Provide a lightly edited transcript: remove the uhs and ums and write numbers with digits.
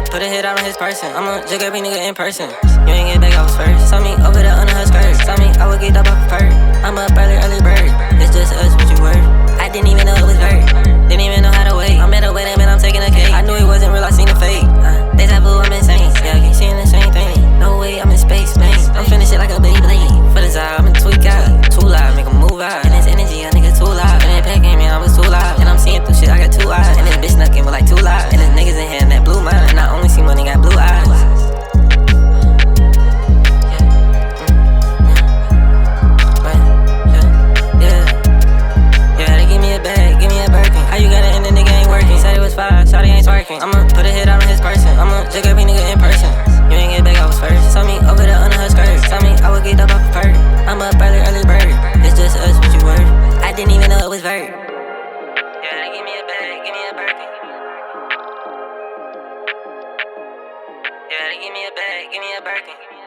put a hit out on his person. I'ma jig every nigga in person. You ain't get back, I was first. Saw me over there under her skirt. Saw me, I would get up off a perk. I'm up early bird. It's just us, what you worth. I didn't even know it was vert. Didn't even know how to wait. I'm at a wedding, man, I'm taking a cake. I knew it wasn't real, I seen the fake. They said, boo, I'm insane. Yeah, I keep seeing the same thing. No way, I'm in space, man. I'm finna shit like a Beyblade. For the Zara, I'm a tweak out. Too loud, make a move out. And this energy, a nigga too loud. And that pack game, man, I was too loud. And I'm seeing through shit, I got 2 eyes. And this bitch snuck in with like 2 lives. And there's niggas in here, and that blue mind. And I only see money, got blue eyes. Shawty ain't twerking. I'ma put a hit out on his person. I'ma jig every nigga in person. You ain't get back, I was first. Saw me over there under her skirt. Saw me, I would get up off a perk. I'm up early bird. It's just us, what you worth. I didn't even know it was vert. Yeah, give me a bag, give me a Birkin. Yeah, give me a bag, give me a Birkin.